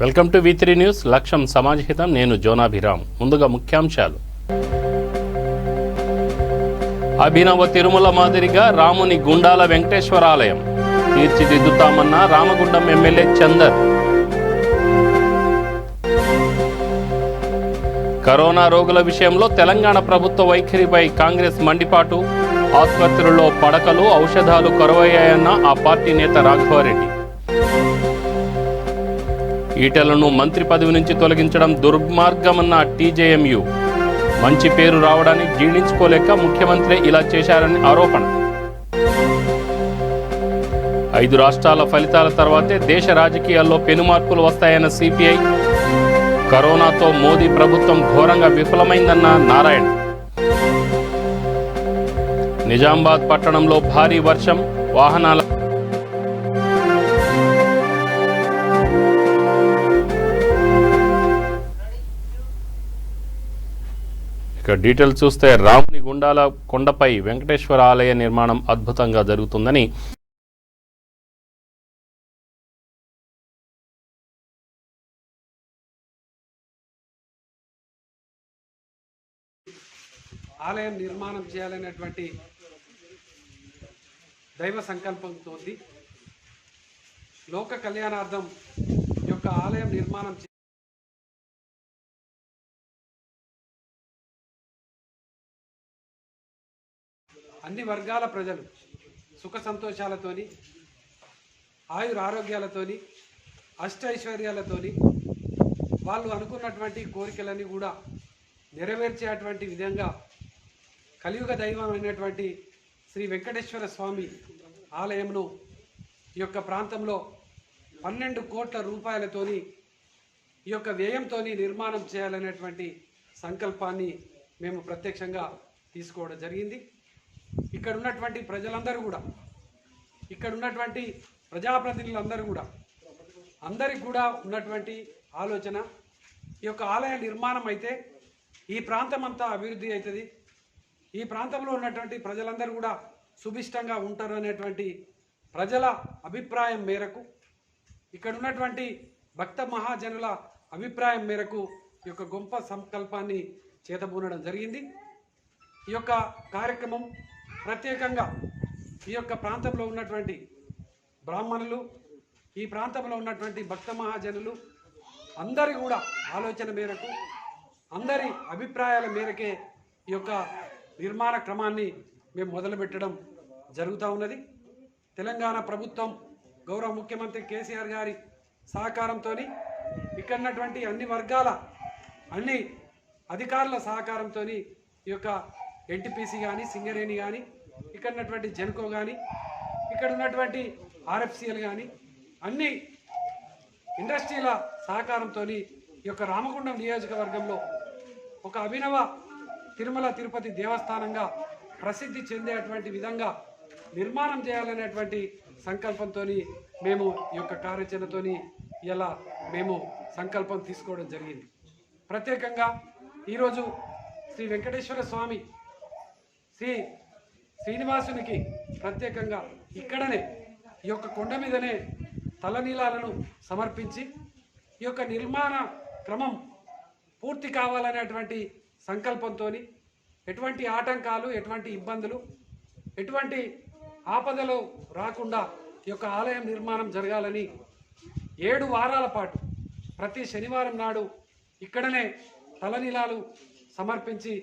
Welcome to V3 news. లక్ష్యం సమాజహితం. నేను జోనాభిరామ్. ముందుగా ముఖ్యాంశాలు. అభినవ తిరుమల మాదిరిగా రాముని గుండాల వెంకటేశ్వర ఆలయం తీర్చిదిద్దుతామన్న రామగుండం ఎమ్మెల్యే చందర్. కరోనా రోగుల విషయంలో తెలంగాణ ప్రభుత్వ వైఖరిపై కాంగ్రెస్ మండిపాటు. ఆసుపత్రుల్లో పడకలు, ఔషధాలు కరువయ్యాయన్న ఆ పార్టీ నేత రాఘవారెడ్డి. ఈటెలను మంత్రి పదవి నుంచి తొలగించడం దుర్మార్గమన్న TJMU. మంచి పేరు రావడాన్ని జీర్ణించుకోలేక ముఖ్యమంత్రి ఇలా చేశారని ఆరోపణ. 5 రాష్ట్రాల ఫలితాల తర్వాతే దేశ రాజకీయాల్లో పెనుమార్పులు వస్తాయన్న CPI. కరోనాతో మోదీ ప్రభుత్వం ఘోరంగా విఫలమైందన్న నారాయణ. నిజామాబాద్ పట్టణంలో భారీ వర్షం, వాహనాల డీటెయిల్స్ చూస్తే రాముని గుండాల కొండపై వెంకటేశ్వర ఆలయ నిర్మాణం అద్భుతంగా జరుగుతుందని ఆలయం నిర్మాణం చేయాలనేటువంటి దైవ సంకల్పంతో లోక కళ్యాణార్థం యొక్క ఆలయం నిర్మాణం అన్ని వర్గాల ప్రజలు సుఖ సంతోషాలతోని, ఆయురారోగ్యాలతోని, అష్టైశ్వర్యాలతోని వాళ్ళు అనుకున్నటువంటి కోరికలన్నీ కూడా నెరవేర్చేటువంటి విధంగా కలియుగ దైవం అయినటువంటి శ్రీ వెంకటేశ్వర స్వామి ఆలయంను ఈ యొక్క ప్రాంతంలో 12 కోట్ల రూపాయలతోని ఈ యొక్క వ్యయంతో నిర్మాణం చేయాలనేటువంటి సంకల్పాన్ని మేము ప్రత్యక్షంగా తీసుకోవడం జరిగింది. ఇక్కడ ఉన్నటువంటి ప్రజలందరూ కూడా, ఇక్కడ ఉన్నటువంటి ప్రజాప్రతినిధులందరూ కూడా, అందరికి కూడా ఉన్నటువంటి ఆలోచన ఈ యొక్క ఆలయ నిర్మాణం అయితే ఈ ప్రాంతం అంతా అభివృద్ధి అవుతుంది, ఈ ప్రాంతంలో ఉన్నటువంటి ప్రజలందరూ కూడా సుభిష్టంగా ఉంటారు అనేటువంటి ప్రజల అభిప్రాయం మేరకు, ఇక్కడ ఉన్నటువంటి భక్త మహాజనుల అభిప్రాయం మేరకు ఈ యొక్క గొప్ప సంకల్పాన్ని చేతబూనడం జరిగింది. ఈ యొక్క కార్యక్రమం ప్రత్యేకంగా ఈ యొక్క ప్రాంతంలో ఉన్నటువంటి బ్రాహ్మణులు, ఈ ప్రాంతంలో ఉన్నటువంటి భక్త మహాజనులు అందరి కూడా ఆలోచన మేరకు, అందరి అభిప్రాయాల మేరకే ఈ యొక్క నిర్మాణ క్రమాన్ని మేము మొదలుపెట్టడం జరుగుతూ ఉన్నది. తెలంగాణ ప్రభుత్వం గౌరవ ముఖ్యమంత్రి కేసీఆర్ గారి సహకారంతో, ఇక్కడ ఉన్నటువంటి అన్ని వర్గాల, అన్ని అధికారుల సహకారంతో ఈ యొక్క NTPC కానీ, సింగరేణి కానీ, ఇక్కడ ఉన్నటువంటి జెన్కో కానీ, ఇక్కడ ఉన్నటువంటి RFCL కానీ, అన్ని ఇండస్ట్రీల సహకారంతో ఈ యొక్క రామగుండం నియోజకవర్గంలో ఒక అభినవ తిరుమల తిరుపతి దేవస్థానంగా ప్రసిద్ధి చెందేటువంటి విధంగా నిర్మాణం చేయాలనేటువంటి సంకల్పంతో మేము ఈ యొక్క కార్యాచరణతో ఇలా మేము సంకల్పం తీసుకోవడం జరిగింది. ప్రత్యేకంగా ఈరోజు శ్రీ వెంకటేశ్వర స్వామి శ్రీనివాసునికి ప్రత్యేకంగా ఇక్కడనే ఈ యొక్క కొండ మీదనే తలనీలాలను సమర్పించి ఈ యొక్క నిర్మాణ క్రమం పూర్తి కావాలనేటువంటి సంకల్పంతో ఎటువంటి ఆటంకాలు, ఎటువంటి ఇబ్బందులు, ఎటువంటి ఆపదలు రాకుండా ఈ యొక్క ఆలయం నిర్మాణం జరగాలని 7 వారాల పాటు ప్రతి శనివారం నాడు ఇక్కడనే తలనీలాలు సమర్పించి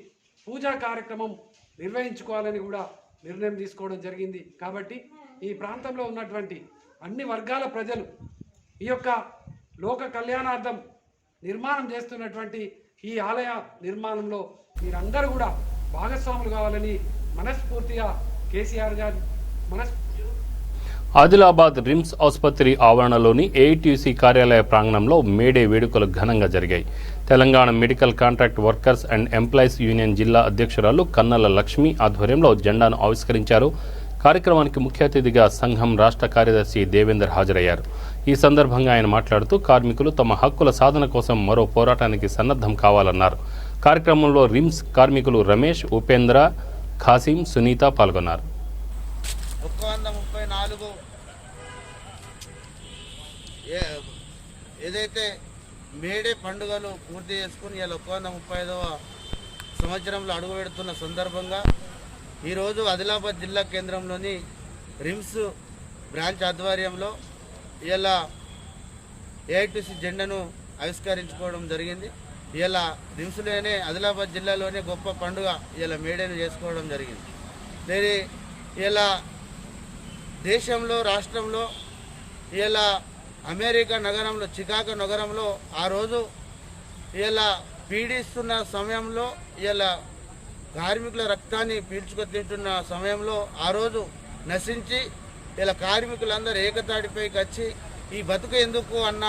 పూజా కార్యక్రమం నిర్వహించుకోవాలని కూడా నిర్ణయం తీసుకోవడం జరిగింది. కాబట్టి ఈ ప్రాంతంలో ఉన్నటువంటి అన్ని వర్గాల ప్రజలు ఈ యొక్క లోక కళ్యాణార్థం నిర్మాణం చేస్తున్నటువంటి ఈ ఆలయ నిర్మాణంలో మీరందరూ కూడా భాగస్వాములు కావాలని మనస్ఫూర్తిగా కేసీఆర్ గారు ఆదిలాబాద్ రిమ్స్ ఆసుపత్రి ఆవరణలోని AITC కార్యాలయ ప్రాంగణంలో మేడే వేడుకలు ఘనంగా జరిగాయి. Telangana medical contract workers and employees union జిల్లా అధ్యక్షురాలు కన్నల లక్ష్మి ఆధ్వర్యంలో జెండాను ఆవిష్కరించారు. కార్యక్రమానికి ముఖ్య అతిథిగా సంఘం రాష్ట్ర కార్యదర్శి దేవేందర్ హాజరయ్యారు. ఈ సందర్భంగా ఆయన మాట్లాడుతూ కార్మికులు తమ హక్కుల సాధన కోసం మరో పోరాటానికి సన్నద్ధం కావాలన్నారు. కార్యక్రమంలో రిమ్స్ కార్మికులు రమేష్, ఉపేంద్ర, ఖాసిం, సునీత పాల్గొన్నారు. 134 ఏదైతే మేడే పండుగలు పూర్తి చేసుకుని ఇలా 135వ సంవత్సరంలో అడుగుపెడుతున్న సందర్భంగా ఈరోజు ఆదిలాబాద్ జిల్లా కేంద్రంలోని రిమ్స్ బ్రాంచ్ ఆధ్వర్యంలో ఇలా ఏఐటీసీ జెండాను ఆవిష్కరించుకోవడం జరిగింది. ఇలా రిమ్స్లోనే ఆదిలాబాద్ జిల్లాలోనే గొప్ప పండుగ ఇలా మేడేను చేసుకోవడం జరిగింది. నేను ఇలా దేశంలో రాష్ట్రంలో ఇలా అమెరికా నగరంలో చికాగో నగరంలో ఆ రోజు ఇలా పీడిస్తున్న సమయంలో ఇలా కార్మికుల రక్తాన్ని పీల్చుకొని తింటున్న సమయంలో ఆ రోజు నశించి ఇలా కార్మికులందరూ ఏకతాటిపైకి వచ్చి ఈ బతుకు ఎందుకు అన్న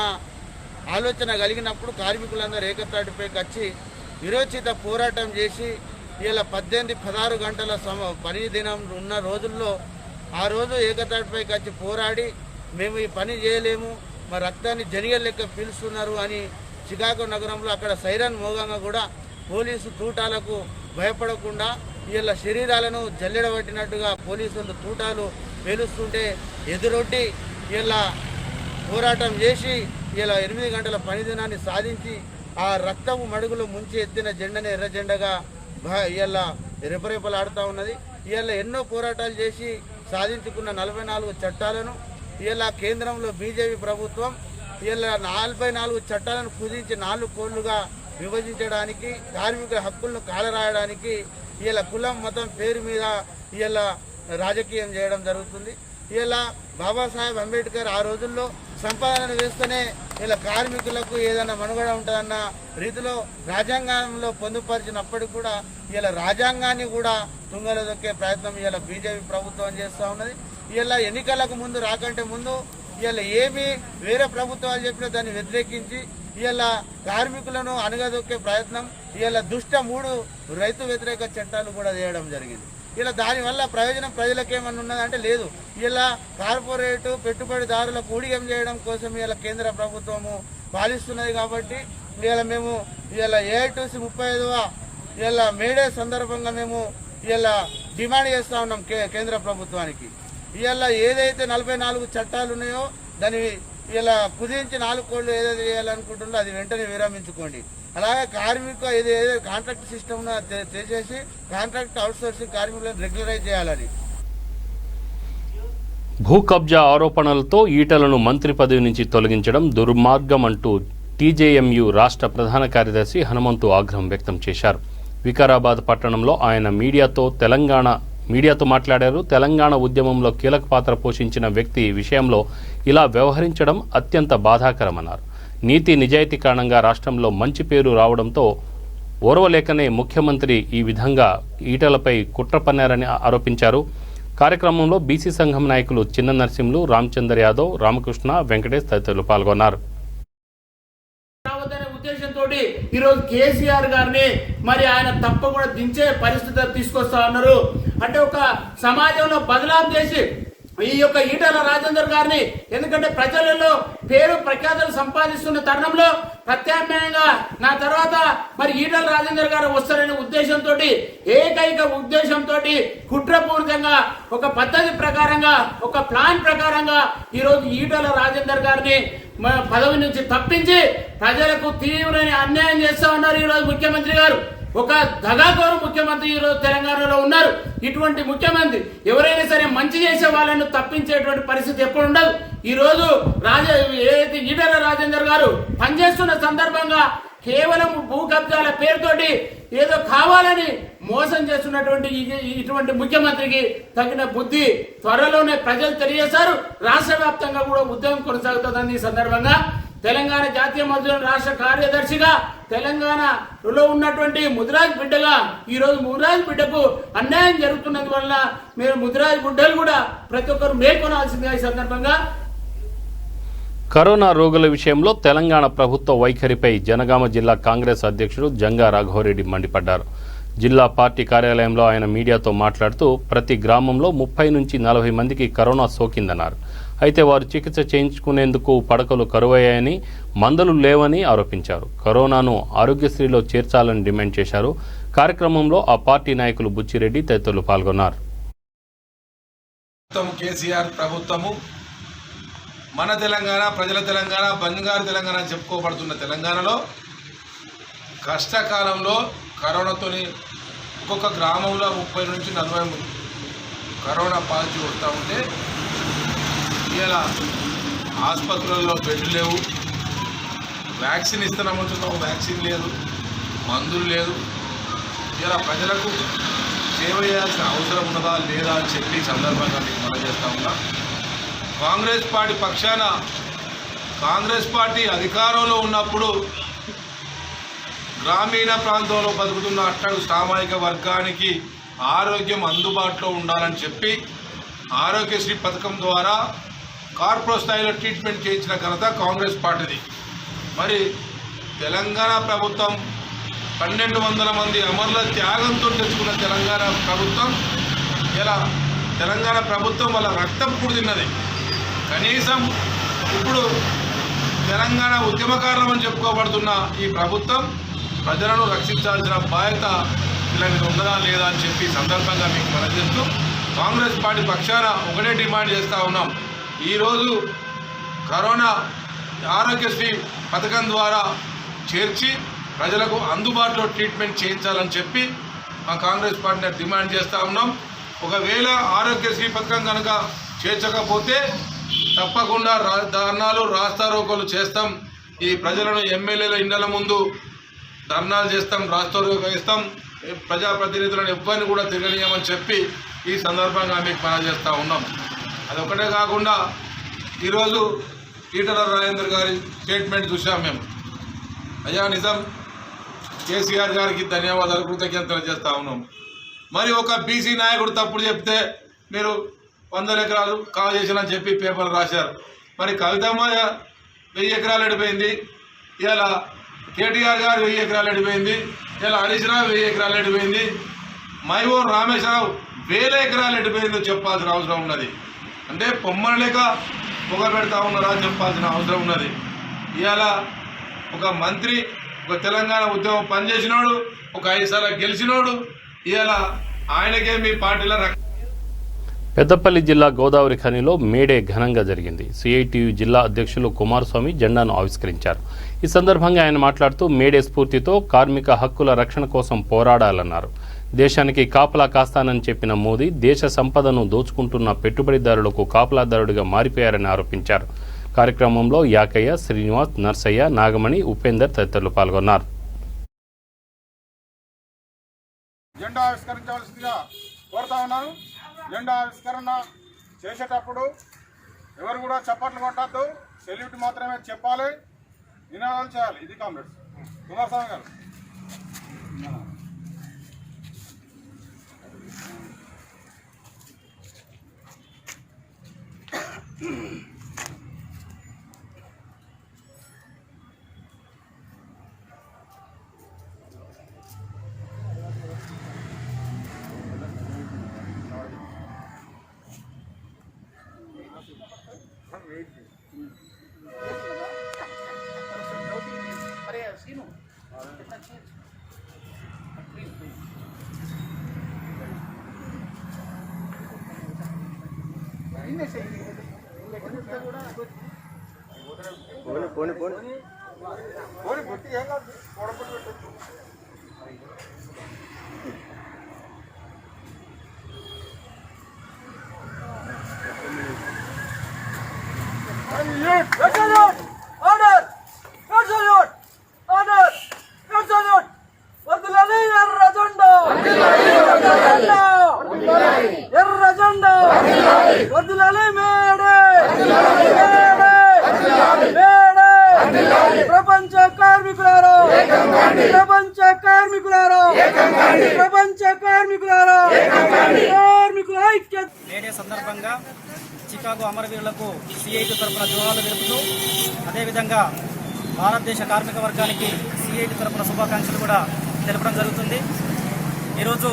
ఆలోచన కలిగినప్పుడు కార్మికులందరూ ఏకతాటిపైకి వచ్చి విరోచిత పోరాటం చేసి ఇలా 18-16 గంటల పని దినం ఉన్న రోజుల్లో ఆ రోజు ఏకతాటిపైకి వచ్చి పోరాడి మేము ఈ పని చేయలేము, మా రక్తాన్ని జనిగల లెక్క పీలుస్తున్నారు అని చికాగో నగరంలో అక్కడ సైరన్ మోగంగా కూడా పోలీసు తూటాలకు భయపడకుండా వీళ్ళ శరీరాలను జల్లెడబట్టినట్టుగా పోలీసులు తూటాలు పేలుస్తుంటే ఎదురొడ్డి వీళ్ళ పోరాటం చేసి ఇలా 8 గంటల పని దినాన్ని సాధించి ఆ రక్తపు మడుగులు ముంచి ఎత్తిన జెండనే ఎర్ర జెండగా ఇలా రెపరెపలాడుతూ ఉన్నది. ఇలా ఎన్నో పోరాటాలు చేసి సాధించుకున్న 44 చట్టాలను ఇలా కేంద్రంలో బీజేపీ ప్రభుత్వం ఇలా 44 చట్టాలను కుదించి 4 కోళ్లుగా విభజించడానికి, కార్మికుల హక్కులను కాలరాయడానికి ఇలా కులం మతం పేరు మీద ఇలా రాజకీయం చేయడం జరుగుతుంది. ఇలా బాబాసాహెబ్ అంబేద్కర్ ఆ రోజుల్లో సంపాదన వేస్తేనే ఇలా కార్మికులకు ఏదైనా మనుగడ ఉంటుందన్న రీతిలో రాజ్యాంగంలో పొందుపరిచినప్పటికీ కూడా ఇలా రాజ్యాంగాన్ని కూడా తుంగలో దొక్కే ప్రయత్నం ఇలా బీజేపీ ప్రభుత్వం చేస్తూ ఉన్నది. ఇలా ఎన్నికలకు ముందు రాకంటే ముందు ఇలా ఏమి వేరే ప్రభుత్వాలు చెప్పినా దాన్ని వ్యతిరేకించి ఇలా కార్మికులను అణగదొక్కే ప్రయత్నం, ఇలా దుష్ట 3 రైతు వ్యతిరేక చట్టాలు కూడా చేయడం జరిగింది. ఇలా దానివల్ల ప్రయోజనం ప్రజలకు ఏమన్నా ఉన్నదంటే లేదు. ఇలా కార్పొరేటు పెట్టుబడిదారులకు ఊడిగం చేయడం కోసం ఇలా కేంద్ర ప్రభుత్వము పాలిస్తున్నది. కాబట్టి ఇలా మేము ఇలా ఏఐటీసీ 35వ ఇలా మేడే సందర్భంగా మేము ఇలా డిమాండ్ చేస్తూ ఉన్నాం కేంద్ర ప్రభుత్వానికి. ఇలా ఏదైతే 44 చట్టాలు ఉన్నాయో దాన్ని ఇలా కుదించి 4 కోళ్లు ఏదైతే చేయాలనుకుంటుందో అది వెంటనే విరమించుకోండి. అలాగే కార్మిక ఏదైతే కాంట్రాక్ట్ సిస్టమ్ చేసేసి కాంట్రాక్ట్ అవుట్సోర్సింగ్ కార్మికులను రెగ్యులరైజ్ చేయాలని. భూ కబ్జా ఆరోపణలతో ఈటలను మంత్రి పదవి నుంచి తొలగించడం దుర్మార్గం అంటూ టీజేఎంయు రాష్ట్ర ప్రధాన కార్యదర్శి హనుమంతు ఆగ్రహం వ్యక్తం చేశారు. వికారాబాద్ పట్టణంలో ఆయన మీడియాతో మాట్లాడారు. తెలంగాణ ఉద్యమంలో కీలక పాత్ర పోషించిన వ్యక్తి విషయంలో ఇలా వ్యవహరించడం అత్యంత బాధాకరమన్నారు. నీతి నిజాయితీ కారణంగా రాష్ట్రంలో మంచి పేరు రావడంతో ఓర్వలేకనే ముఖ్యమంత్రి ఈ విధంగా ఈటలపై కుట్ర పన్నారని ఆరోపించారు. కార్యక్రమంలో బీసీ సంఘం నాయకులు చిన్న నరసింహులు, రామచందర్ యాదవ్, రామకృష్ణ, వెంకటేష్ తదితరులు పాల్గొన్నారు. ఉద్దేశంతో ఈరోజు కేసీఆర్ గారిని మరి ఆయన తప్పకుండా దించే పరిస్థితి తీసుకొస్తా ఉన్నారు. అంటే ఒక సమాజంలో బదలాం చేసి ఈ యొక్క ఈటల రాజేందర్ గారిని, ఎందుకంటే ప్రజలలో పేరు ప్రఖ్యాతులు సంపాదిస్తున్న తరుణంలో ప్రత్యామ్నాయంగా నా తర్వాత మరి ఈటల రాజేందర్ గారు వస్తారనే ఉద్దేశంతో, ఏకైక ఉద్దేశంతో కుట్రపూరితంగా ఒక పద్ధతి ప్రకారంగా ఒక ప్లాన్ ప్రకారంగా ఈరోజు ఈటల రాజేందర్ గారిని పదవి నుంచి తప్పించి ప్రజలకు తీవ్రమైన అన్యాయం చేస్తా ఉన్నారు. ఈరోజు ముఖ్యమంత్రి గారు ఒక దగాకోరు ముఖ్యమంత్రి ఈరోజు తెలంగాణలో ఉన్నారు. ఇటువంటి ముఖ్యమంత్రి ఎవరైనా సరే మంచి చేసే వాళ్ళను తప్పించేటువంటి పరిస్థితి ఎప్పుడు ఉండదు. ఈ రోజు ఏదైతే ఈటల రాజేందర్ గారు పనిచేస్తున్న సందర్భంగా కేవలం భూ కబ్జాల పేరుతోటి ఏదో కావాలని మోసం చేస్తున్నటువంటి ఇటువంటి ముఖ్యమంత్రికి తగిన బుద్ధి త్వరలోనే ప్రజలు తెలియజేశారు. రాష్ట్ర వ్యాప్తంగా కూడా ఉద్యమం కొనసాగుతుందని ఈ సందర్భంగా తెలంగాణ జాతీయ మజ్దూర్ రాష్ట్ర కార్యదర్శిగా తెలంగాణలో ఉన్నటువంటి ముదిరాజ్ బిడ్డగా ఈరోజు ముదిరాజ్ బిడ్డకు అన్యాయం జరుగుతున్నందు వల్ల మీరు ముదిరాజ్ బిడ్డలు కూడా ప్రతి ఒక్కరు మేల్కొనాల్సిందిగా ఈ సందర్భంగా. కరోనా రోగుల విషయంలో తెలంగాణ ప్రభుత్వ వైఖరిపై జనగామ జిల్లా కాంగ్రెస్ అధ్యక్షుడు జంగా రాఘవరెడ్డి మండిపడ్డారు. జిల్లా పార్టీ కార్యాలయంలో ఆయన మీడియాతో మాట్లాడుతూ ప్రతి గ్రామంలో 30 నుంచి 40 మందికి కరోనా సోకిందన్నారు. అయితే వారు చికిత్స చేయించుకునేందుకు పడకలు కరువయ్యాయని, మందులు లేవని ఆరోపించారు. కరోనాను ఆరోగ్యశ్రీలో చేర్చాలని డిమాండ్ చేశారు. కార్యక్రమంలో ఆ పార్టీ నాయకులు బుచ్చిరెడ్డి తదితరులు పాల్గొన్నారు. కేసీఆర్ ప్రభుత్వము మన తెలంగాణ, ప్రజల తెలంగాణ, బంగారు తెలంగాణ అని చెప్పుకోబడుతున్న తెలంగాణలో కష్టకాలంలో కరోనాతోని ఒక్కొక్క గ్రామంలో 30 నుంచి 40 కరోనా పాజిటివ్ వస్తూ ఉంటే ఇలా ఆసుపత్రులలో బెడ్లు లేవు, వ్యాక్సిన్ ఇస్తున్నామంటున్నాం, వ్యాక్సిన్ లేదు, మందులు లేదు. ఇలా ప్రజలకు సేవ చేయాల్సిన అవసరం ఉన్నదా లేదా అని చెప్పి సందర్భంగా మీకు మనం చేస్తూ ఉన్నా. కాంగ్రెస్ పార్టీ పక్షాన కాంగ్రెస్ పార్టీ అధికారంలో ఉన్నప్పుడు గ్రామీణ ప్రాంతంలో బతుకుతున్న అట్టడు సామాజిక వర్గానికి ఆరోగ్యం అందుబాటులో ఉండాలని చెప్పి ఆరోగ్యశ్రీ పథకం ద్వారా కార్పొరేట్ స్థాయిలో ట్రీట్మెంట్ చేయించిన ఘనత కాంగ్రెస్ పార్టీది. మరి తెలంగాణ ప్రభుత్వం 1200 మంది అమరుల త్యాగంతో తెచ్చుకున్న తెలంగాణ ప్రభుత్వం ఇలా తెలంగాణ ప్రభుత్వం వాళ్ళ రక్తం కూడినది. కనీసం ఇప్పుడు తెలంగాణ ఉద్యమకారులం అని చెప్పుకోబడుతున్న ఈ ప్రభుత్వం ప్రజలను రక్షించాల్సిన బాధ్యత ఇలా మీద ఉన్నదా లేదా అని చెప్పి సందర్భంగా మీకు మనం చేస్తూ కాంగ్రెస్ పార్టీ పక్షాన ఒకటే డిమాండ్ చేస్తూ ఉన్నాం. ఈరోజు కరోనా ఆరోగ్యశ్రీ పథకం ద్వారా చేర్చి ప్రజలకు అందుబాటులో ట్రీట్మెంట్ చేయించాలని చెప్పి మా కాంగ్రెస్ పార్టీని డిమాండ్ చేస్తూ ఉన్నాం. ఒకవేళ ఆరోగ్యశ్రీ పథకం కనుక చేర్చకపోతే తప్పకుండా ధర్నాలు, రాస్తారోకోలు చేస్తాం. ఈ ప్రజలను ఎమ్మెల్యేల ఇండ్ల ముందు ధర్నాలు చేస్తాం, రాస్తారోకో ఇస్తాం. ప్రజాప్రతినిధులను ఎవ్వరిని కూడా తిరగనీయమని చెప్పి ఈ సందర్భంగా మీకు మనం చేస్తూ ఉన్నాం. అదొకటే కాకుండా ఈరోజు ఈటల రాజేందర్ గారి స్టేట్మెంట్ చూసాం మేము. అయ్యా నిజం, కేసీఆర్ గారికి ధన్యవాదాలు, కృతజ్ఞతలు చేస్తూ ఉన్నాం. మరి ఒక బీసీ నాయకుడు తప్పుడు చెప్తే మీరు 100 ఎకరాలు కాల్ చేసినని చెప్పి పేపర్లు రాశారు. మరి కవితమ్మ 1000 ఎకరాలు ఎడిపోయింది, ఇలా కేటీఆర్ గారు 1000 ఎకరాలు ఎడిపోయింది, ఇలా హరీష్ రావు 1000 ఎకరాలు ఎడిపోయింది, మైవోన్ రామేశ్వరరావు 1000 ఎకరాలు ఎడిపోయిందో చెప్పాల్సిన అవసరం ఉన్నది. అంటే పొమ్మన లేక పొగ పెడతా ఉన్నారా చెప్పాల్సిన అవసరం ఉన్నది. ఇవాళ ఒక మంత్రి, ఒక తెలంగాణ ఉద్యమం పనిచేసినోడు, ఒక 5 సార్లు గెలిచినోడు, ఇవాళ ఆయనకే మీ పార్టీలో పెద్దపల్లి జిల్లా గోదావరి ఖనిలో మేడే ఘనంగా జరిగింది. సిఐటియు జిల్లా అధ్యక్షులు కుమారస్వామి జెండాను ఆవిష్కరించారు. ఈ సందర్భంగా ఆయన మాట్లాడుతూ మేడే స్ఫూర్తితో కార్మిక హక్కుల రక్షణ కోసం పోరాడాలన్నారు. దేశానికి కాపలా కాస్తానని చెప్పిన మోదీ దేశ సంపదను దోచుకుంటున్న పెట్టుబడిదారులకు కాపలాదారుడిగా మారిపోయారని ఆరోపించారు. కార్యక్రమంలో యాకయ్య, శ్రీనివాస్, నర్సయ్య, నాగమణి, ఉపేందర్ తదితరులు పాల్గొన్నారు. జెండా ఆవిష్కరించవలసిందిగా కోరుతా ఉన్నాను. జెండా ఆవిష్కరణ చేసేటప్పుడు ఎవరు కూడా చప్పట్లు కొట్టద్దు, సెల్యూట్ మాత్రమే చెప్పాలి, నినాదాలు చేయాలి. ఇది కామ్రేడ్స్. కుమారస్వామి గారు. మేడే సందర్భంగా చికాగో అమరవీరులకు సిఐటి తరఫున జోహార్లు తెలుపుతూ అదేవిధంగా భారతదేశ కార్మిక వర్గానికి సిఐటి తరఫున శుభాకాంక్షలు కూడా తెలపడం జరుగుతుంది. ఈరోజు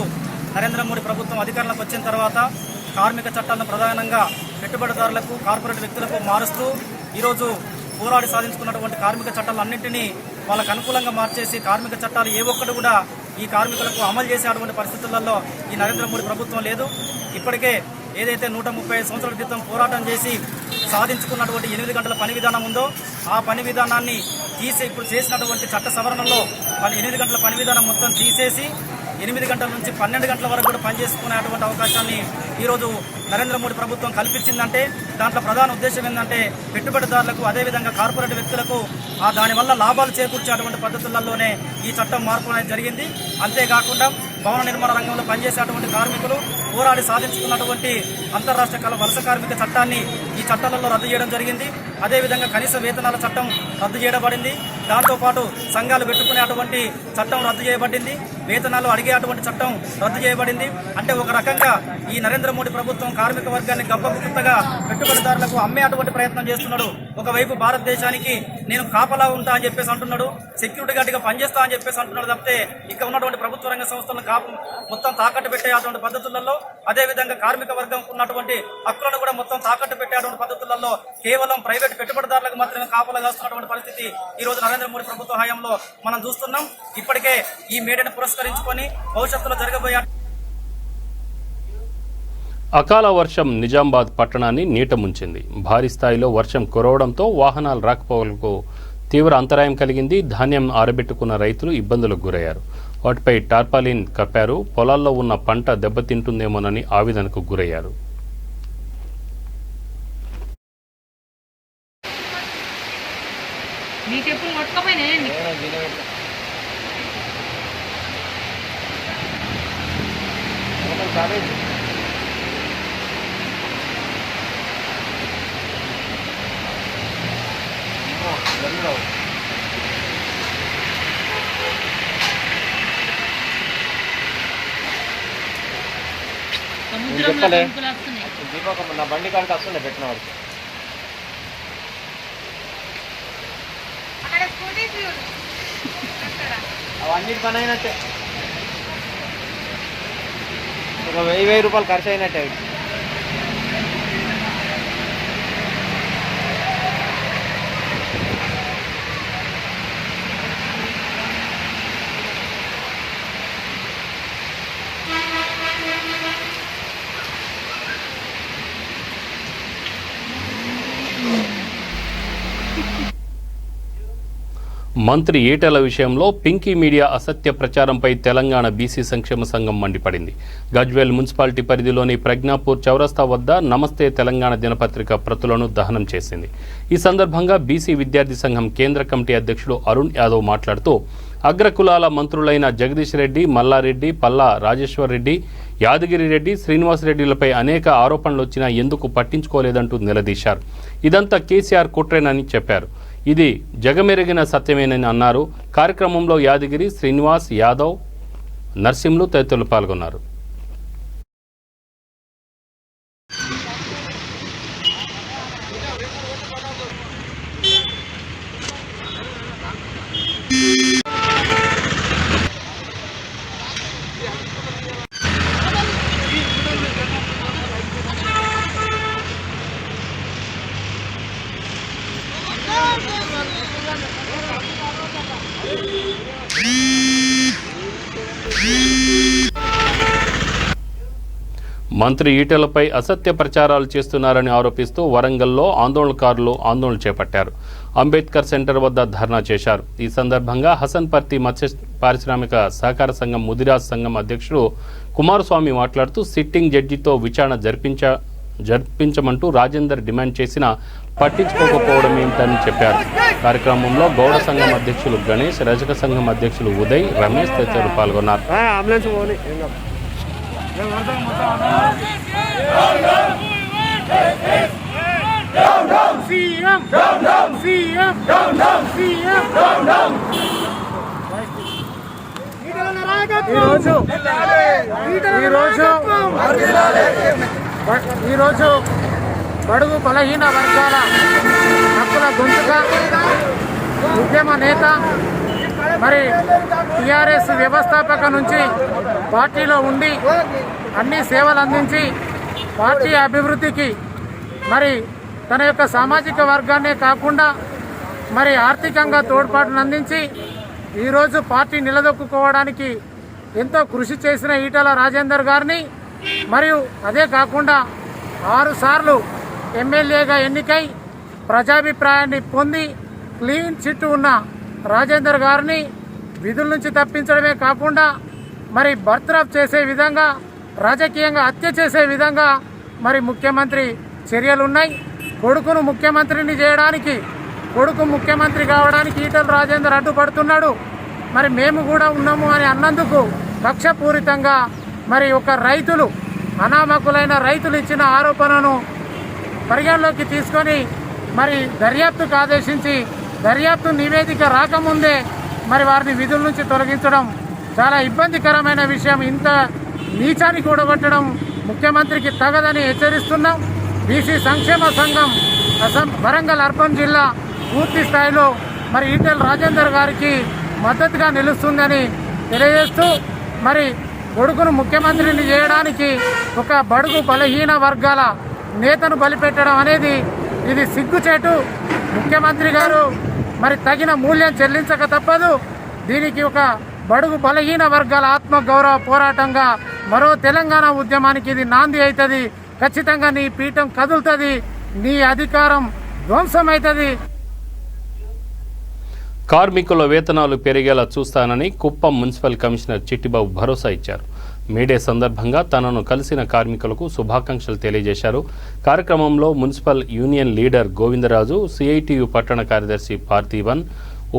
నరేంద్ర మోడీ ప్రభుత్వం అధికారంలోకి వచ్చిన తర్వాత కార్మిక చట్టాలను ప్రధానంగా పెట్టుబడిదారులకు, కార్పొరేట్ వ్యక్తులకు మారుస్తూ ఈరోజు పోరాడి సాధించుకున్నటువంటి కార్మిక చట్టాలన్నింటినీ వాళ్ళకు అనుకూలంగా మార్చేసి కార్మిక చట్టాలు ఏ ఒక్కటి కూడా ఈ కార్మికులకు అమలు చేసేటువంటి పరిస్థితులలో ఈ నరేంద్ర మోడీ ప్రభుత్వం లేదు. ఇప్పటికే ఏదైతే 135 సంవత్సరాల క్రితం పోరాటం చేసి సాధించుకున్నటువంటి 8 గంటల పని విధానం ఉందో ఆ పని విధానాన్ని ఇప్పుడు చేసినటువంటి చట్ట సవరణలో 8 గంటల పని విధానం మొత్తం తీసేసి 8 గంటల నుంచి 12 గంటల వరకు కూడా పనిచేసుకునేటువంటి అవకాశాన్ని ఈరోజు నరేంద్ర మోడీ ప్రభుత్వం కల్పించిందంటే దాంట్లో ప్రధాన ఉద్దేశం ఏంటంటే పెట్టుబడిదారులకు అదేవిధంగా కార్పొరేట్ వ్యక్తులకు దానివల్ల లాభాలు చేకూర్చేటువంటి పద్ధతులలోనే ఈ చట్టం మార్పు అనేది జరిగింది. అంతేకాకుండా భవన నిర్మాణ రంగంలో పనిచేసేటువంటి కార్మికులు పోరాడి సాధించుకున్నటువంటి అంతర్రాష్ట్ర వలస కార్మిక చట్టాన్ని ఈ చట్టాలలో రద్దు చేయడం జరిగింది. అదేవిధంగా కనీస వేతనాల చట్టం రద్దు చేయబడింది. దాంతోపాటు సంఘాలు పెట్టుకునేటువంటి చట్టం రద్దు చేయబడింది. వేతనాలు అడిగేటువంటి చట్టం రద్దు చేయబడింది. అంటే ఒక రకంగా ఈ నరేంద్ర మోడీ ప్రభుత్వం కార్మిక వర్గాన్ని గబ్బగుత్తగా పెట్టుబడిదారులకు అమ్మేటువంటి ప్రయత్నం చేస్తున్నాడు. ఒకవైపు భారతదేశానికి నేను కాపలా ఉంటా అని చెప్పేసి అంటున్నాడు, సెక్యూరిటీ గార్డ్గా పనిచేస్తా అని చెప్పేసి అంటున్నాడు తప్పితే ఇక్కడ ఉన్నటువంటి ప్రభుత్వ రంగ సంస్థలను మొత్తం తాకట్టు పెట్టేటువంటి పద్ధతులలో అదేవిధంగా కార్మిక వర్గం ఉన్నటువంటి హక్కులను కూడా మొత్తం తాకట్టు పెట్టేటువంటి పద్ధతులలో కేవలం ప్రైవేట్ పెట్టుబడిదారులకు మాత్రమే కాపలా కాస్తున్నటువంటి పరిస్థితి ఈ రోజు నరేంద్ర మోడీ ప్రభుత్వ హయాంలో మనం చూస్తున్నాం. ఇప్పటికే ఈ మేడను పురస్కరించుకొని భవిష్యత్తులో జరగబోయే అకాల వర్షం నిజామాబాద్ పట్టణాన్ని నీట ముంచింది. భారీ స్థాయిలో వర్షం కురవడంతో వాహనాల రాకపోకలకు తీవ్ర అంతరాయం కలిగింది. ధాన్యం ఆరబెట్టుకున్న రైతులు ఇబ్బందులకు గురయ్యారు. వాటిపై టార్పాలిన్ కప్పారు. పొలాల్లో ఉన్న పంట దెబ్బతింటుందేమోనని ఆవేదనకు గురయ్యారు. చెప్పలే దీపక నా బండి కాడికి వస్తుండే పెట్టిన వాడికి అవన్నీ పని అయినట్టే ఒక 1000 రూపాయలు ఖర్చు అయినట్టే. మంత్రి ఈటెల విషయంలో పింకీ మీడియా అసత్య ప్రచారంపై తెలంగాణ బీసీ సంక్షేమ సంఘం మండిపడింది. గజ్వేల్ మున్సిపాలిటీ పరిధిలోని ప్రజ్ఞాపూర్ చౌరస్తా వద్ద నమస్తే తెలంగాణ దినపత్రిక ప్రతులను దహనం చేసింది. ఈ సందర్భంగా బీసీ విద్యార్థి సంఘం కేంద్ర కమిటీ అధ్యక్షుడు అరుణ్ యాదవ్ మాట్లాడుతూ అగ్రకులాల మంత్రులైన జగదీష్ రెడ్డి, మల్లారెడ్డి, పల్లా రాజేశ్వర్ రెడ్డి, యాదగిరి రెడ్డి, శ్రీనివాస్ రెడ్డిలపై అనేక ఆరోపణలు వచ్చినా ఎందుకు పట్టించుకోలేదంటూ నిలదీశారు. ఇదంతా కేసీఆర్ కుట్రేనని చెప్పారు. ఇది జగమెరిగిన సత్యమేనని అన్నారు. కార్యక్రమంలో యాదగిరి, శ్రీనివాస్ యాదవ్, నర్సింలు తదితరులు పాల్గొన్నారు. మంత్రి ఈటెలపై అసత్య ప్రచారాలు చేస్తున్నారని ఆరోపిస్తూ వరంగల్లో ఆందోళనకారులు ఆందోళన చేపట్టారు. అంబేద్కర్ సెంటర్ వద్ద ధర్నా చేశారు. ఈ సందర్భంగా హసన్పర్తి మత్స్య పారిశ్రామిక సహకార సంఘం ముదిరాజ్ సంఘం అధ్యక్షుడు కుమారస్వామి మాట్లాడుతూ సిట్టింగ్ జడ్జితో విచారణ జరిపించమంటూ రాజేందర్ డిమాండ్ చేసినా పట్టించుకోకపోవడం ఏమిటని చెప్పారు. కార్యక్రమంలో గౌడ సంఘం అధ్యక్షులు గణేష్, రజక సంఘం అధ్యక్షులు ఉదయ్, రమేష్ తదితరులు పాల్గొన్నారు. ఈరోజు బడుగు బలహీన వర్గాల హక్కుల గొంతుగా ఉద్యమ నేత మరి టీఆర్ఎస్ వ్యవస్థాపక నుంచి పార్టీలో ఉండి అన్ని సేవలు అందించి పార్టీ అభివృద్ధికి మరి తన యొక్క సామాజిక వర్గాన్నే కాకుండా మరి ఆర్థికంగా తోడ్పాటును అందించి ఈరోజు పార్టీ నిలదొక్కుకోవడానికి ఎంతో కృషి చేసిన ఈటెల రాజేందర్ గారిని మరియు అదే కాకుండా 6 సార్లు ఎమ్మెల్యేగా ఎన్నికై ప్రజాభిప్రాయాన్ని పొంది క్లీన్ చిట్ ఉన్న రాజేందర్ గారిని విధుల నుంచి తప్పించడమే కాకుండా మరి బర్తరఫ్ చేసే విధంగా రాజకీయంగా హత్య చేసే విధంగా మరి ముఖ్యమంత్రి చర్యలున్నాయి. కొడుకును ముఖ్యమంత్రిని చేయడానికి, కొడుకు ముఖ్యమంత్రి కావడానికి ఈటల రాజేందర్ అడ్డుపడుతున్నాడు. మరి మేము కూడా ఉన్నాము అని అన్నందుకు కక్షపూరితంగా మరి ఒక రైతులు, అనామకులైన రైతులు ఇచ్చిన ఆరోపణను పరిగణలోకి తీసుకొని మరి దర్యాప్తుకు ఆదేశించి దర్యాప్తు నివేదిక రాకముందే మరి వారిని విధుల నుంచి తొలగించడం చాలా ఇబ్బందికరమైన విషయం. ఇంత నీచానికి కూడగొట్టడం ముఖ్యమంత్రికి తగదని హెచ్చరిస్తున్నాం. బీసీ సంక్షేమ సంఘం వరంగల్ అర్బన్ జిల్లా పూర్తి స్థాయిలో మరి ఈటెల రాజేందర్ గారికి మద్దతుగా నిలుస్తుందని తెలియజేస్తూ మరి కొడుకును ముఖ్యమంత్రిని చేయడానికి ఒక బడుగు బలహీన వర్గాల నేతను బలిపెట్టడం అనేది ఇది సిగ్గుచేటు. ముఖ్యమంత్రి గారు మరి తగిన మూల్యం చెల్లించక తప్పదు. దీనికి ఒక బడుగు బలహీన వర్గాల ఆత్మగౌరవ పోరాటంగా మరో తెలంగాణ ఉద్యమానికి ఇది నాంది అవుతుంది. ఖచ్చితంగా నీ పీఠం కదులుతుంది, నీ అధికారం ధ్వంసమవుతుంది. కార్మికుల వేతనాలు పెరిగేలా చూస్తానని కుప్పం మున్సిపల్ కమిషనర్ చిట్టిబాబు భరోసా ఇచ్చారు. మేడే సందర్భంగా తనను కలిసిన కార్మికులకు శుభాకాంక్షలు తెలియజేశారు. కార్యక్రమంలో municipal union leader Govindaraju, CITU పట్టణ కార్యదర్శి పార్థివన్,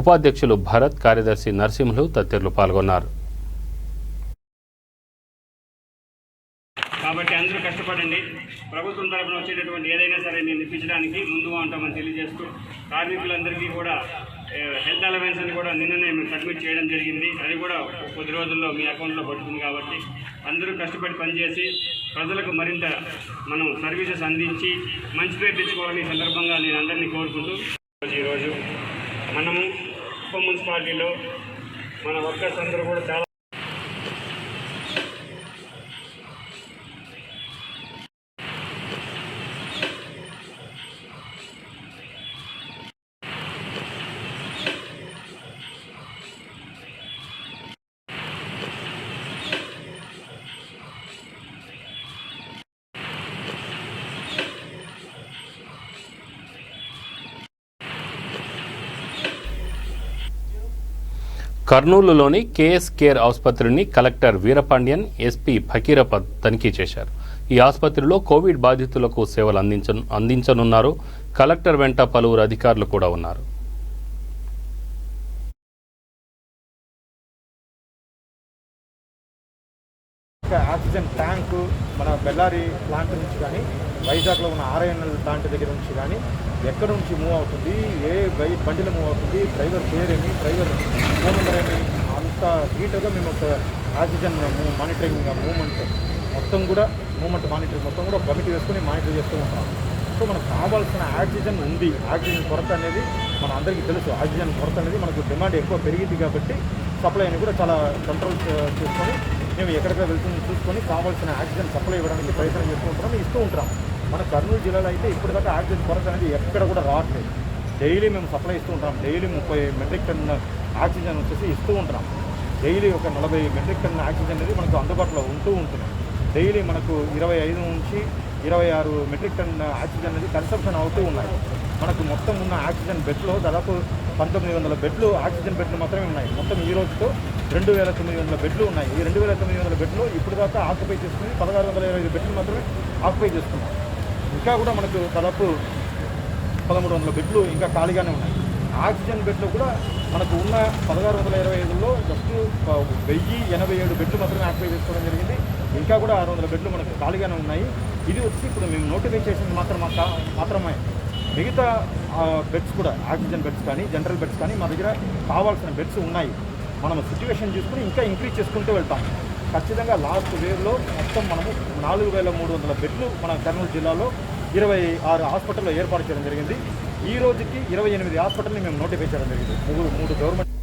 ఉపాధ్యక్షులు భరత్, కార్యదర్శి నరసింహులు తదితరులు పాల్గొన్నారు. కాబట్టి అందరూ కష్టపడండి. ప్రభుత్వం తరఫున వచ్చేటటువంటి ఏదైనా సరే నేను ఇప్పించడానికి ముందుగా ఉంటామని తెలియజేస్తూ కార్మికులందరికీ కూడా హెల్త్ అలవెన్స్ అని కూడా నిన్ననే మేము సబ్మిట్ చేయడం జరిగింది. అది కూడా కొద్ది రోజుల్లో మీ అకౌంట్లో పడుతుంది. కాబట్టి అందరూ కష్టపడి పనిచేసి ప్రజలకు మరింత మనం సర్వీసెస్ అందించి మంచి పేరు తెచ్చుకోవాలని ఈ సందర్భంగా నేను అందరినీ కోరుకుంటూ ఈరోజు మనము కుప్పం మున్సిపాలిటీలో మన వర్కర్స్ అందరూ కూడా చాలా కర్నూలులోని కేఎస్ కేర్ ఆసుపత్రిని కలెక్టర్ వీరపాండ్యన్, ఎస్పీ ఫకీరపద్ తనిఖీ చేశారు. ఈ ఆసుపత్రిలో కోవిడ్ బాధితులకు సేవలు అందించనున్నారు. కలెక్టర్ వెంట పలువురు అధికారులు కూడా ఉన్నారు. ఆక్సిజన్ ట్యాంకు మన బెల్లారి ప్లాంట్ నుంచి కానీ వైజాగ్లో ఉన్న ఆర్ఐఎన్ఎల్ ప్లాంట్ దగ్గర నుంచి కానీ ఎక్కడ నుంచి మూవ్ అవుతుంది, ఏ బండిలో మూవ్ అవుతుంది, డ్రైవర్ పేరు ఏమి, డ్రైవర్ ఫోన్ నెంబర్ ఏమి, అంత డీటెయిల్గా మేము ఒక ఆక్సిజన్ మానిటరింగ్ మూవ్మెంట్ మొత్తం కూడా మానిటరింగ్ మొత్తం కూడా కమిటీ వేసుకొని మానిటర్ చేస్తూ ఉంటాం. సో మనకు కావాల్సిన ఆక్సిజన్ ఉంది. ఆక్సిజన్ కొరత అనేది మన అందరికీ తెలుసు. ఆక్సిజన్ కొరత అనేది మనకు డిమాండ్ ఎక్కువ పెరిగింది కాబట్టి సప్లై అని కూడా చాలా కంట్రోల్ చేసుకొని మేము ఎక్కడికి వెళ్తుందో చూసుకొని కావాల్సిన ఆక్సిజన్ సప్లై ఇవ్వడానికి ప్రయత్నం చేస్తూ ఉంటాం, ఇస్తూ ఉంటాం. మన కర్నూలు జిల్లాలో అయితే ఇప్పటిదాకా ఆక్సిజన్ కొరత అనేది ఎక్కడ కూడా రావట్లేదు. డైలీ మేము సప్లై ఇస్తూ ఉంటాం. డైలీ 30 మెట్రిక్ టన్ ఆక్సిజన్ వచ్చేసి ఇస్తూ ఉంటున్నాం. డైలీ ఒక 40 మెట్రిక్ టన్ ఆక్సిజన్ అనేది మనకు అందుబాటులో ఉంటూ ఉంటుంది. డైలీ మనకు 25 నుంచి 26 మెట్రిక్ టన్ ఆక్సిజన్ అనేది కన్సంప్షన్ అవుతూ ఉన్నాయి. మనకు మొత్తం ఉన్న ఆక్సిజన్ బెడ్లో దాదాపు 1900 బెడ్లు ఆక్సిజన్ బెడ్లు మాత్రమే ఉన్నాయి. మొత్తం ఈ రోజుతో 2900 బెడ్లు ఉన్నాయి. ఈ 2900 బెడ్లు ఇప్పుడు దాకా ఆక్యుపై చేసుకుని 1625 బెడ్లు మాత్రమే ఆక్యుపై చేసుకున్నాం. ఇంకా కూడా మనకు దాదాపు 1300 బెడ్లు ఇంకా ఖాళీగానే ఉన్నాయి. ఆక్సిజన్ బెడ్లు కూడా మనకు ఉన్న 1625లో జస్ట్ 1087 బెడ్లు మాత్రమే ఆక్యుపై చేసుకోవడం జరిగింది. ఇంకా కూడా 600 బెడ్లు మనకు ఖాళీగానే ఉన్నాయి. ఇది వచ్చి ఇప్పుడు మేము నోటిఫై చేసిన మాత్రమే మిగతా బెడ్స్ కూడా ఆక్సిజన్ బెడ్స్ కానీ జనరల్ బెడ్స్ కానీ మా దగ్గర కావాల్సిన బెడ్స్ ఉన్నాయి. మనం సిచ్యువేషన్ చూసుకుని ఇంకా ఇంక్రీజ్ చేసుకుంటూ వెళ్తాం. ఖచ్చితంగా లాస్ట్ వేవ్లో మొత్తం మనము 4300 బెడ్లు మన కర్నూలు జిల్లాలో 26 హాస్పిటల్లో ఏర్పాటు చేయడం జరిగింది. ఈ రోజుకి 28 హాస్పిటల్ని మేము నోటిఫై చేయడం జరిగింది. 3 గవర్నమెంట్.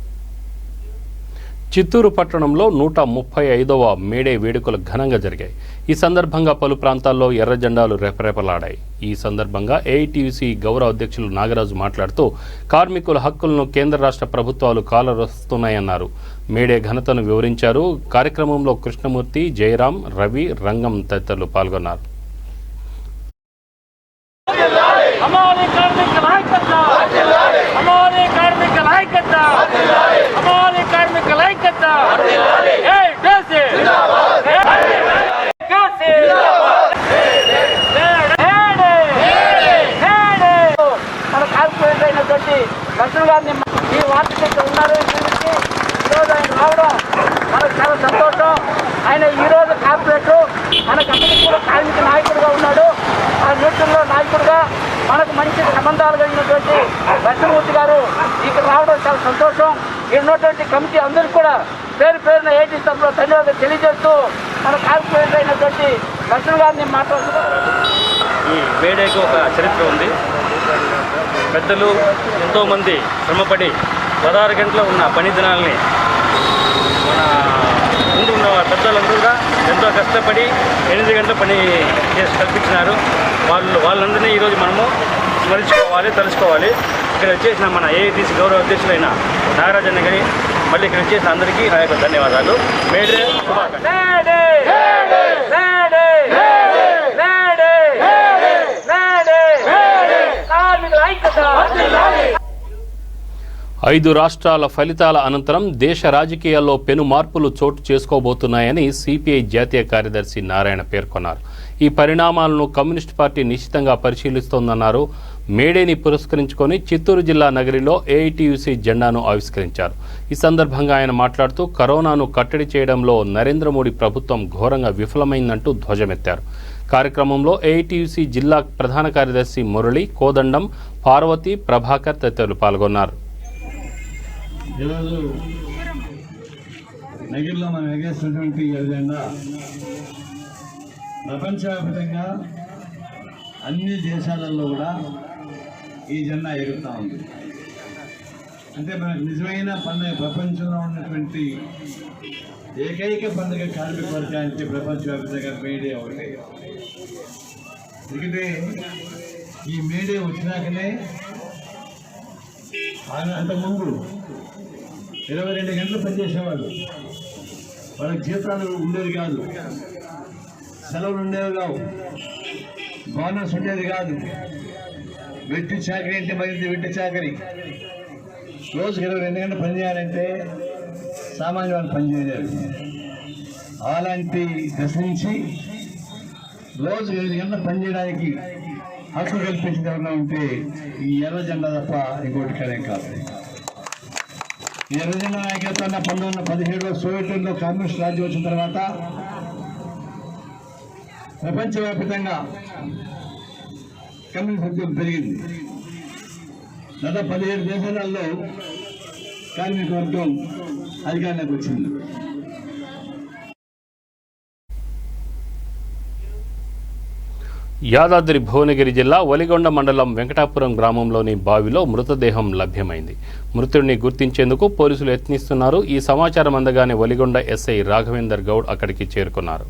చిత్తూరు పట్టణంలో 135వ మేడే వేడుకలు ఘనంగా జరిగాయి. ఈ సందర్భంగా పలు ప్రాంతాల్లో ఎర్ర జెండాలు రెపరెపలాడాయి. ఈ సందర్భంగా ఏఐటీయూసీ గౌరవ అధ్యక్షులు నాగరాజు మాట్లాడుతూ కార్మికుల హక్కులను కేంద్ర రాష్ట్ర ప్రభుత్వాలు కాలరాస్తున్నాయన్నారు. మేడే ఘనతను వివరించారు. కార్యక్రమంలో కృష్ణమూర్తి, జయరాం, రవి, రంగం తదితరులు పాల్గొన్నారు. ఐక్యత, హమాలి కార్మికుల ఐక్యత. మన కార్పొరేట్ అయినటువంటి లక్ష్మణ్ గారిని ఈ వార్త ఉన్నారు. ఈరోజు ఆయన రావడం మనకు చాలా సంతోషం. ఆయన ఈరోజు కార్పొరేటర్ మన కంపెనీ కూడా కార్మిక నాయకుడిగా ఉన్నాడు. ఆ నేతల్లో నాయకుడిగా మనకు మంచి సంబంధాలు కలిగినటువంటి లక్ష్మణమూర్తి గారు ఇక్కడ రావడం చాలా సంతోషం. ఇక్కడ ఉన్నటువంటి కమిటీ అందరికీ కూడా పేరు పేరున ఏటీ తరఫున ధన్యవాదాలు తెలియజేస్తూ మన కార్పొరేటర్ అయినటువంటి లక్ష్మణ్ గారిని మాట్లాడుతున్నారు. ఈ మేడేకి ఒక చరిత్ర ఉంది. పెద్దలు ఎంతోమంది శ్రమపడి 16 గంటలు ఉన్న పని దినాలని మన ముందు ఉన్న పెద్దలందరూ కూడా ఎంతో కష్టపడి 8 గంటల పని చేసి కల్పించినారు. వాళ్ళందరినీ ఈరోజు మనము స్మరించుకోవాలి, తలుచుకోవాలి. ఇక్కడ వచ్చేసిన మన ఏఐటీసీ గౌరవ అధ్యక్షులైన నాగరాజన్న గారి మళ్ళీ ఇక్కడ వచ్చేసిన అందరికీ నా యొక్క ధన్యవాదాలు. మేడే శుభాకాంక్షలు. 5 రాష్ట్రాల ఫలితాల అనంతరం దేశ రాజకీయాల్లో పెను మార్పులు చోటు చేసుకోబోతున్నాయని సిపిఐ జాతీయ కార్యదర్శి నారాయణ పేర్కొన్నారు. ఈ పరిణామాలను కమ్యూనిస్ట్ పార్టీ నిశ్చితంగా పరిశీలిస్తోందన్నారు. మేడేని పురస్కరించుకొని చిత్తూరు జిల్లా నగరిలో ఏఐటీయూసీ జెండాను ఆవిష్కరించారు. ఈ సందర్భంగా ఆయన మాట్లాడుతూ కరోనాను కట్టడి చేయడంలో నరేంద్ర మోడీ ప్రభుత్వం ఘోరంగా విఫలమైందంటూ ధ్వజమెత్తారు. కార్యక్రమంలో ఏఐటీయూసీ జిల్లా ప్రధాన కార్యదర్శి మురళి, కోదండం, పార్వతి, ప్రభాకర్ తదితరులు పాల్గొన్నారు. ఈరోజు నగిరిలో మనం ఎగేసినటువంటి ఎజెండా ప్రపంచవ్యాప్తంగా అన్ని దేశాలలో కూడా ఈ జెండా ఎగురుతూ ఉంది. అంటే మనకు నిజమైన పండుగ, ప్రపంచంలో ఉన్నటువంటి ఏకైక పండుగ కార్మిక వర్గానికి ప్రపంచవ్యాప్తంగా మేడే ఒకటి. ఎందుకంటే ఈ మేడే వచ్చినాకనే అంతకుముందు 22 గంటలు పనిచేసేవాళ్ళు. వాళ్ళకి జీతాలు ఉండేది కాదు, సెలవులు ఉండేవి కావు, బోనస్ ఉండేది కాదు. వెట్టి చాకరీ అంటే మరింత వెట్టి చాకరీ. రోజుకి 22 గంటలు పనిచేయాలంటే సామాన్య వాళ్ళు పనిచేయలేరు. అలాంటి దశ నుంచి రోజు 8 గంటలు పనిచేయడానికి హక్కు కల్పించిన ఎవరైనా ఉంటే ఈ ఎర్ర జెండా తప్ప ఇంకోటి కరేం కాదు. ఈ ఎర్ర జెండా నాయకత్వాన్ని 1917లో సోవియట్లో కమ్యూనిస్ట్ రాజ్యం వచ్చిన తర్వాత ప్రపంచవ్యాప్తంగా కమ్యూనిస్ట్ ఉద్యమం పెరిగింది. దాదాపు 17 దేశాలలో కార్మిక వర్గం అధికారంలోకి వచ్చింది. యాదాద్రి భువనగిరి జిల్లా ఒలిగొండ మండలం వెంకటాపురం గ్రామంలోని బావిలో మృతదేహం లభ్యమైంది. మృతుడిని గుర్తించేందుకు పోలీసులు యత్నిస్తున్నారు. ఈ సమాచారం అందగానే ఒలిగొండ ఎస్ఐ రాఘవేందర్ గౌడ్ అక్కడికి చేరుకున్నారు.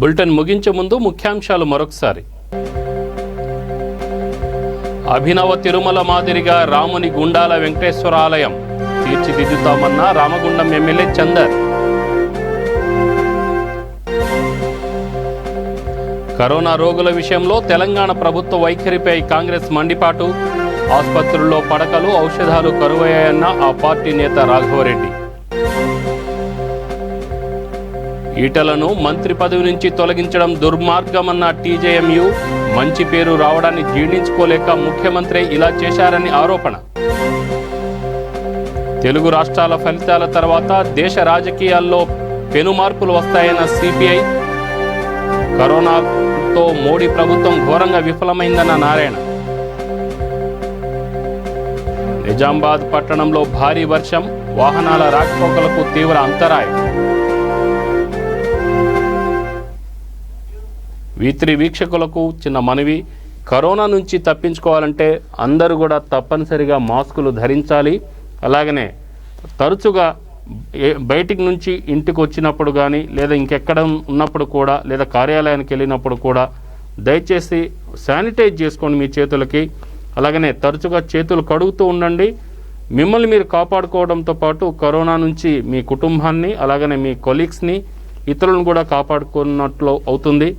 బులెటిన్ ముగించే ముందు ముఖ్యాంశాలు మరొకసారి. అభినవ తిరుమల మాదిరిగా రాముని గుండాల వెంకటేశ్వర ఆలయం తీర్చిదిద్దుతామన్న రామగుండం ఎమ్మెల్యే చందర్. కరోనా రోగుల విషయంలో తెలంగాణ ప్రభుత్వ వైఖరిపై కాంగ్రెస్ మండిపాటు. ఆసుపత్రుల్లో పడకలు, ఔషధాలు కరువయ్యాయన్న ఆ పార్టీ నేత రాఘవరెడ్డి. ఈటలను మంత్రి పదవి నుంచి తొలగించడం దుర్మార్గమన్న టీజేఎంయూ. మంచి పేరు రావడాన్ని జీర్ణించుకోలేక ముఖ్యమంత్రి ఇలా చేశారని ఆరోపణ. తెలుగు రాష్ట్రాల ఫలితాల తర్వాత దేశ రాజకీయాల్లో పెను మార్పులు వస్తాయన్న సిపిఐ. కరోనాతో మోడీ ప్రభుత్వం ఘోరంగా విఫలమైందన్న నారాయణ. నిజామాబాద్ పట్టణంలో భారీ వర్షం, వాహనాల రాకపోకలకు తీవ్ర అంతరాయం. V3 వీక్షకులకు చిన్న మనవి, కరోనా నుంచి తప్పించుకోవాలంటే అందరూ కూడా తప్పనిసరిగా మాస్కులు ధరించాలి. అలాగనే తరచుగా బయటికి నుంచి ఇంటికి వచ్చినప్పుడు కానీ లేదా ఇంకెక్కడ ఉన్నప్పుడు కూడా లేదా కార్యాలయానికి వెళ్ళినప్పుడు కూడా దయచేసి శానిటైజ్ చేసుకోండి మీ చేతులకి. అలాగనే తరచుగా చేతులు కడుగుతూ ఉండండి. మిమ్మల్ని మీరు కాపాడుకోవడంతో పాటు కరోనా నుంచి మీ కుటుంబాన్ని అలాగనే మీ కొలీగ్స్ని ఇతరులను కూడా కాపాడుకున్నట్లు అవుతుంది.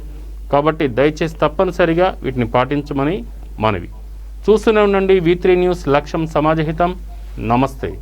కాబట్టి దయచేసి తప్పనిసరిగా వీటిని పాటించమని మనవి. చూస్తూనే ఉండండి V3 న్యూస్, లక్ష్యం సమాజహితం. నమస్తే.